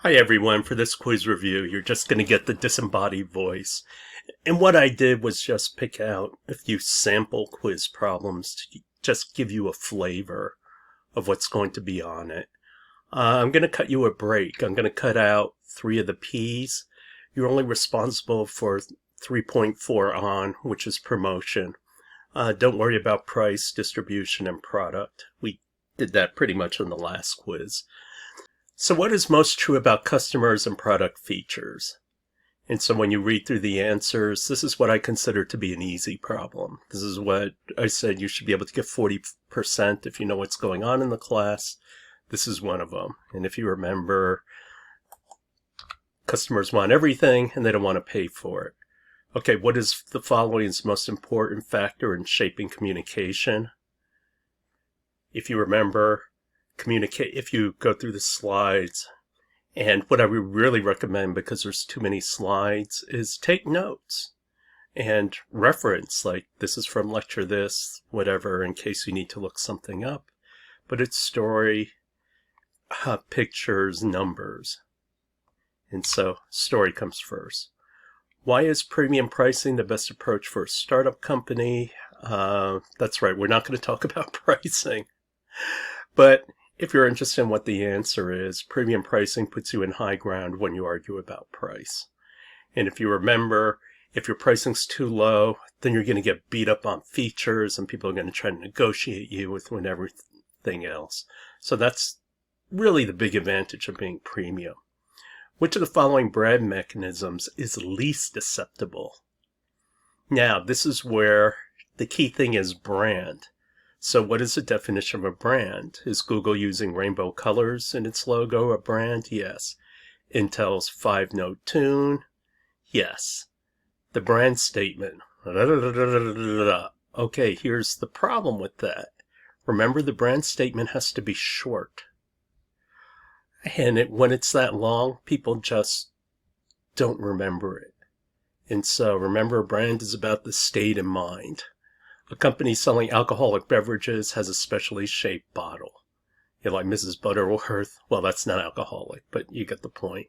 Hi everyone, for this quiz review, you're just going to get the disembodied voice. And what I did was just pick out a few sample quiz problems to just give you a flavor of what's going to be on it. I'm going to cut you a break. I'm going to cut out 3 of the P's. You're only responsible for 3.4 on, which is promotion. Don't worry about price, distribution, and product. We did that pretty much in the last quiz. So what is most true about customers and product features? And so when you read through the answers, this is what I consider to be an easy problem. This is what I said you should be able to get 40% if you know what's going on in the class. This is one of them. And if you remember, customers want everything and they don't want to pay for it. Okay, what is the following's most important factor in shaping communication? If you remember, communicate. If you go through the slides, and what I would really recommend, because there's too many slides, is take notes and reference, like this is from lecture this, whatever, in case you need to look something up. But it's story, pictures, numbers. And so story comes first. Why is premium pricing the best approach for a startup company? That's right, we're not going to talk about pricing. But if you're interested in what the answer is, premium pricing puts you in high ground when you argue about price. And if you remember, if your pricing's too low, then you're going to get beat up on features and people are going to try to negotiate you with everything else. So that's really the big advantage of being premium. Which of the following brand mechanisms is least acceptable? Now, this is where the key thing is brand. So what is the definition of a brand? Is Google using rainbow colors in its logo a brand? Yes. Intel's 5-note tune? Yes. The brand statement. Okay, here's the problem with that. Remember, the brand statement has to be short. And when it's that long, people just don't remember it. And so remember, a brand is about the state in mind. A company selling alcoholic beverages has a specially shaped bottle. You're like Mrs. Butterworth. Well, that's not alcoholic, but you get the point.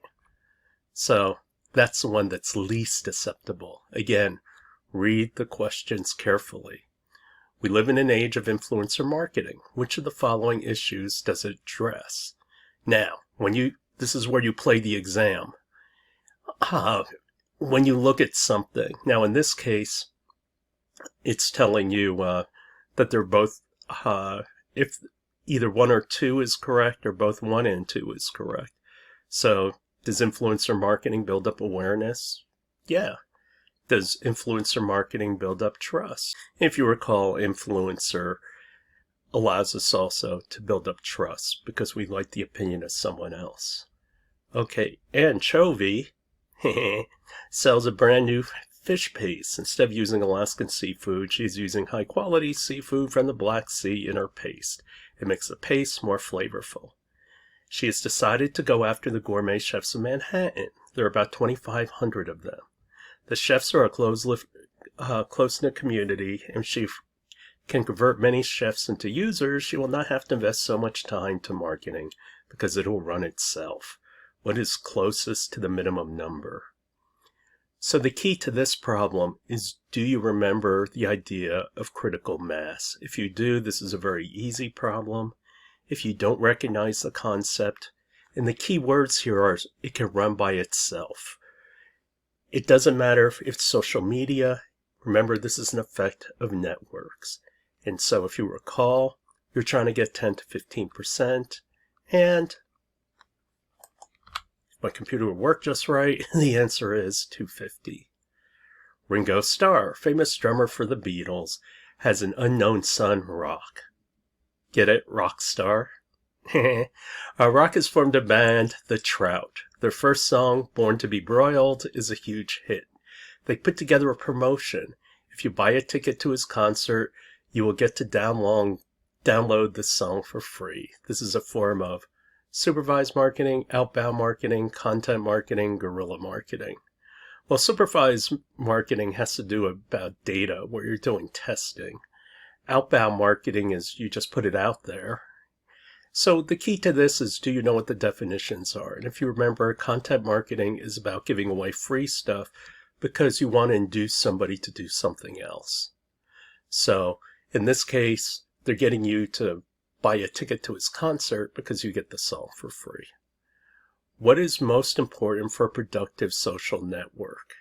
So that's the one that's least acceptable. Again, read the questions carefully. We live in an age of influencer marketing. Which of the following issues does it address? Now, this is where you play the exam. When you look at something, now in this case, it's telling you that they're both, if either 1 or 2 is correct, or both 1 and 2 is correct. So does influencer marketing build up awareness? Yeah. Does influencer marketing build up trust? If you recall, influencer allows us also to build up trust because we like the opinion of someone else. Okay, Anchovy sells a brand new fish paste. Instead of using Alaskan seafood, she's using high-quality seafood from the Black Sea in her paste. It makes the paste more flavorful. She has decided to go after the gourmet chefs of Manhattan. There are about 2,500 of them. The chefs are a close-knit community, and she can convert many chefs into users. She will not have to invest so much time to marketing because it will run itself. What is closest to the minimum number? So the key to this problem is, do you remember the idea of critical mass? If you do, this is a very easy problem. If you don't recognize the concept, and the key words here are, it can run by itself. It doesn't matter if it's social media. Remember, this is an effect of networks. And so if you recall, you're trying to get 10 to 15%, and my computer will work just right. The answer is 250. Ringo Starr, famous drummer for the Beatles, has an unknown son, Rock. Get it? Rock star? Rock has formed a band, The Trout. Their first song, Born to be Broiled, is a huge hit. They put together a promotion. If you buy a ticket to his concert, you will get to download the song for free. This is a form of supervised marketing, outbound marketing, content marketing, guerrilla marketing. Well, supervised marketing has to do about data, where you're doing testing. Outbound marketing is you just put it out there. So the key to this is, do you know what the definitions are? And if you remember, content marketing is about giving away free stuff because you want to induce somebody to do something else. So in this case, they're getting you to buy a ticket to his concert because you get the song for free. What is most important for a productive social network?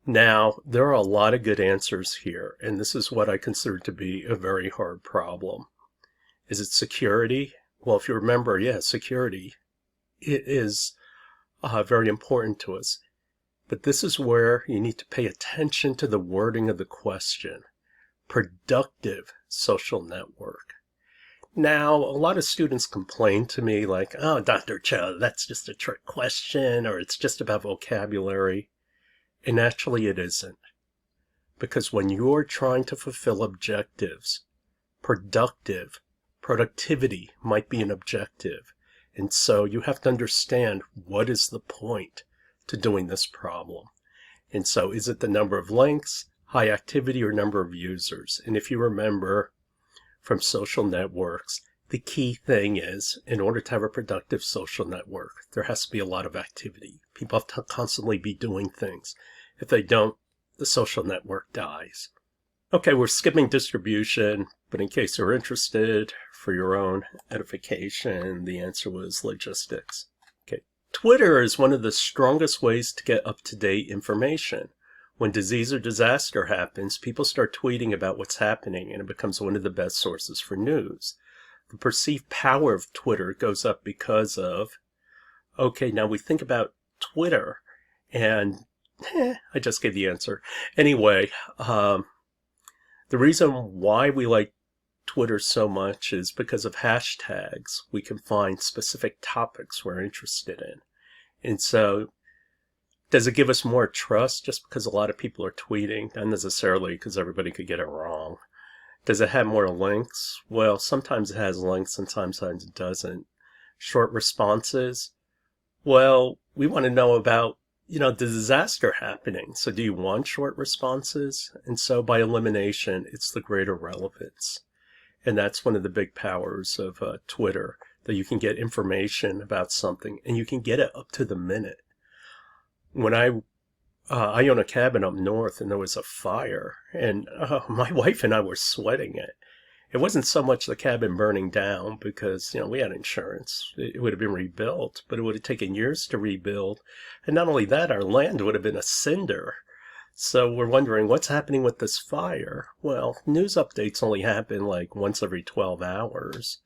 Now, there are a lot of good answers here, and this is what I consider to be a very hard problem. Is it security? Well, if you remember, yeah, security. It is very important to us. But this is where you need to pay attention to the wording of the question. Productive social network. Now, a lot of students complain to me like, oh, Dr. Cho, that's just a trick question, or it's just about vocabulary. And actually it isn't. Because when you're trying to fulfill objectives, productivity might be an objective. And so you have to understand, what is the point to doing this problem? And so is it the number of links, high activity, or number of users? And if you remember from social networks, the key thing is, in order to have a productive social network, there has to be a lot of activity. People have to constantly be doing things. If they don't, the social network dies. Okay, we're skipping distribution, but in case you're interested, for your own edification, the answer was logistics. Okay, Twitter is one of the strongest ways to get up-to-date information. When disease or disaster happens, people start tweeting about what's happening, and it becomes one of the best sources for news. The perceived power of Twitter goes up because of, okay, now we think about Twitter, and I just gave the answer. Anyway, the reason why we like Twitter so much is because of hashtags. We can find specific topics we're interested in. And so, does it give us more trust just because a lot of people are tweeting? Not necessarily, because everybody could get it wrong. Does it have more links? Well, sometimes it has links and sometimes it doesn't. Short responses? Well, we want to know about, the disaster happening. So do you want short responses? And so by elimination, it's the greater relevance. And that's one of the big powers of Twitter, that you can get information about something and you can get it up to the minute. When I own a cabin up north and there was a fire, and my wife and I were sweating it. It wasn't so much the cabin burning down because, we had insurance. It would have been rebuilt, but it would have taken years to rebuild. And not only that, our land would have been a cinder. So we're wondering, what's happening with this fire? Well, news updates only happen like once every 12 hours.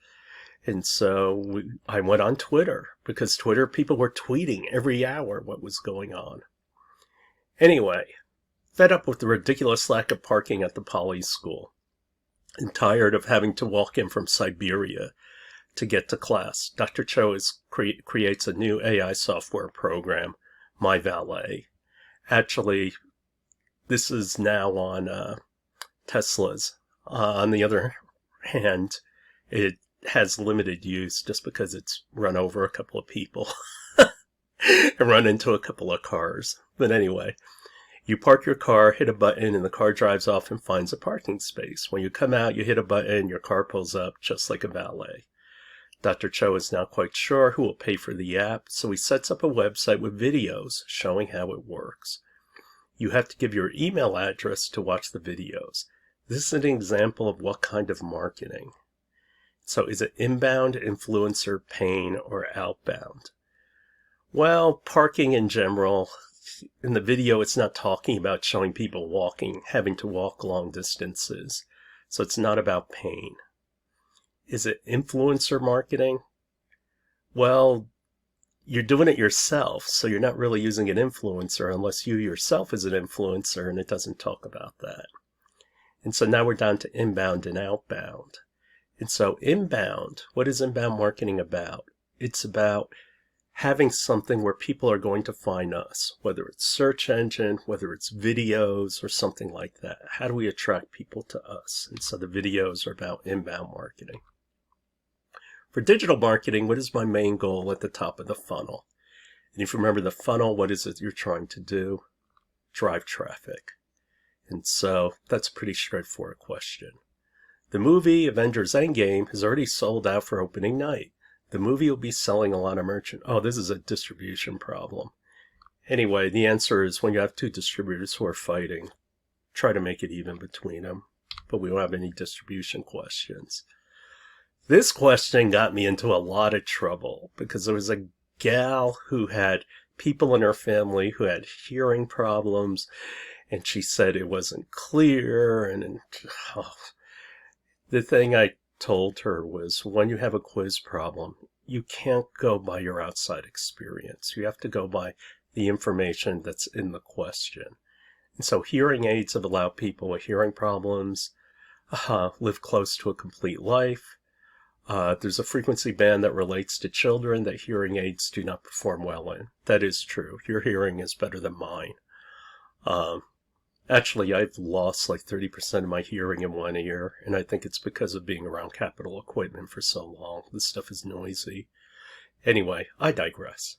And so I went on Twitter, because Twitter people were tweeting every hour what was going on. Anyway, fed up with the ridiculous lack of parking at the Poly School, and tired of having to walk in from Siberia to get to class, Dr. Cho creates a new AI software program, My Valet. Actually, this is now on Teslas. On the other hand, it has limited use just because it's run over a couple of people and run into a couple of cars. But anyway, you park your car, hit a button, and the car drives off and finds a parking space. When you come out, you hit a button, your car pulls up just like a valet. Dr. Cho is now quite sure who will pay for the app, so he sets up a website with videos showing how it works. You have to give your email address to watch the videos. This is an example of what kind of marketing. So is it inbound, influencer, paying, or outbound? Well, parking in general. In the video, it's not talking about showing people walking, having to walk long distances. So it's not about pain. Is it influencer marketing? Well, you're doing it yourself, so you're not really using an influencer unless you yourself is an influencer, and it doesn't talk about that. And so now we're down to inbound and outbound. And so inbound, what is inbound marketing about? It's about having something where people are going to find us, whether it's search engine, whether it's videos or something like that. How do we attract people to us? And so the videos are about inbound marketing. For digital marketing, what is my main goal at the top of the funnel? And if you remember the funnel, what is it you're trying to do? Drive traffic. And so that's a pretty straightforward question. The movie Avengers Endgame has already sold out for opening night. The movie will be selling a lot of merchandise. Oh, this is a distribution problem. Anyway, the answer is when you have two distributors who are fighting, try to make it even between them. But we don't have any distribution questions. This question got me into a lot of trouble because there was a gal who had people in her family who had hearing problems, and she said it wasn't clear. And the thing I told her was, when you have a quiz problem, you can't go by your outside experience. You have to go by the information that's in the question. And so hearing aids have allowed people with hearing problems live close to a complete life. There's a frequency band that relates to children that hearing aids do not perform well in. That is true. Your hearing is better than mine. Actually, I've lost like 30% of my hearing in one ear, and I think it's because of being around capital equipment for so long. This stuff is noisy. Anyway, I digress.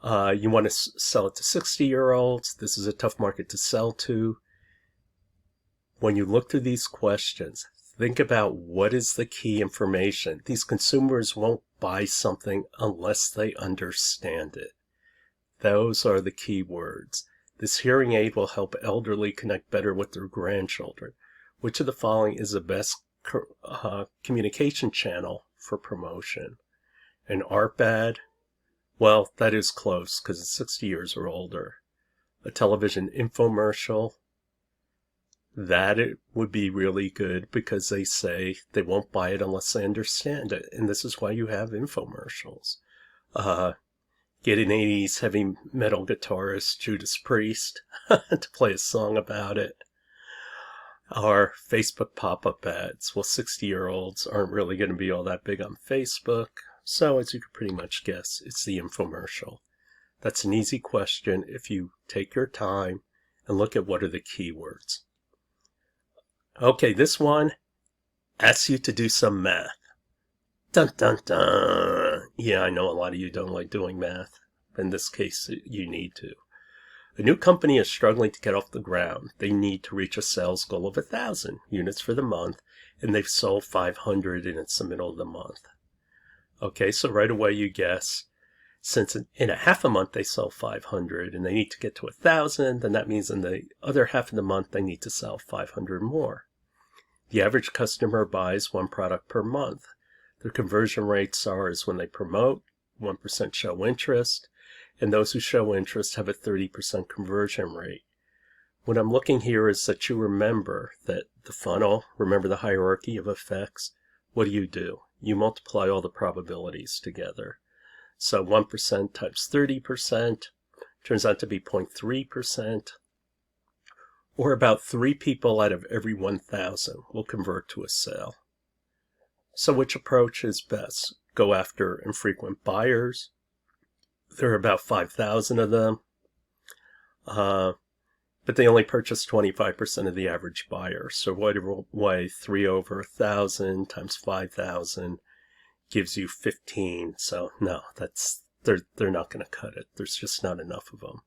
You want to sell it to 60-year-olds. This is a tough market to sell to. When you look through these questions, think about what is the key information. These consumers won't buy something unless they understand it. Those are the key words. This hearing aid will help elderly connect better with their grandchildren. Which of the following is the best communication channel for promotion? An art ad? Well, that is close because it's 60 years or older. A television infomercial? That it would be really good because they say they won't buy it unless they understand it. And this is why you have infomercials. Get an 80s heavy metal guitarist, Judas Priest, to play a song about it. Or Facebook pop-up ads. Well, 60-year-olds aren't really going to be all that big on Facebook. So, as you can pretty much guess, it's the infomercial. That's an easy question if you take your time and look at what are the keywords. Okay, this one asks you to do some math. Dun dun dun. Yeah, I know a lot of you don't like doing math. In this case, you need to. A new company is struggling to get off the ground. They need to reach a sales goal of 1,000 units for the month, and they've sold 500 and it's the middle of the month. Okay, so right away you guess, since in a half a month they sell 500 and they need to get to 1,000, then that means in the other half of the month they need to sell 500 more. The average customer buys one product per month. Their conversion rates are as when they promote, 1% show interest, and those who show interest have a 30% conversion rate. What I'm looking here is that you remember that the funnel, remember the hierarchy of effects. What do? You multiply all the probabilities together. So 1% times 30% turns out to be 0.3%, or about 3 people out of every 1,000 will convert to a sale. So which approach is best? Go after infrequent buyers. There are about 5,000 of them, but they only purchase 25% of the average buyer. So why 3 over 1,000 times 5,000 gives you 15. So no, they're not going to cut it. There's just not enough of them.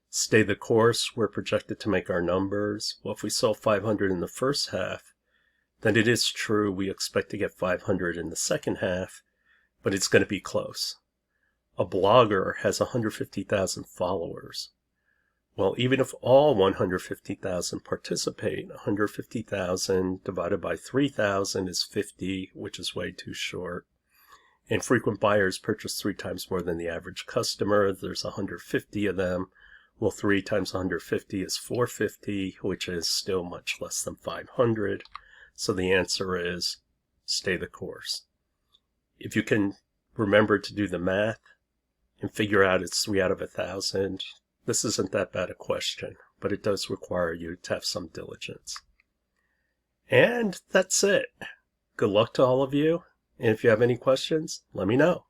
Stay the course. We're projected to make our numbers. Well, if we sold 500 in the first half, then it is true we expect to get 500 in the second half, but it's going to be close. A blogger has 150,000 followers. Well, even if all 150,000 participate, 150,000 divided by 3,000 is 50, which is way too short. And frequent buyers purchase 3 times more than the average customer. There's 150 of them. Well, 3 times 150 is 450, which is still much less than 500. So the answer is stay the course. If you can remember to do the math and figure out it's 3 out of 1,000, this isn't that bad a question, but it does require you to have some diligence. And that's it. Good luck to all of you. And if you have any questions, let me know.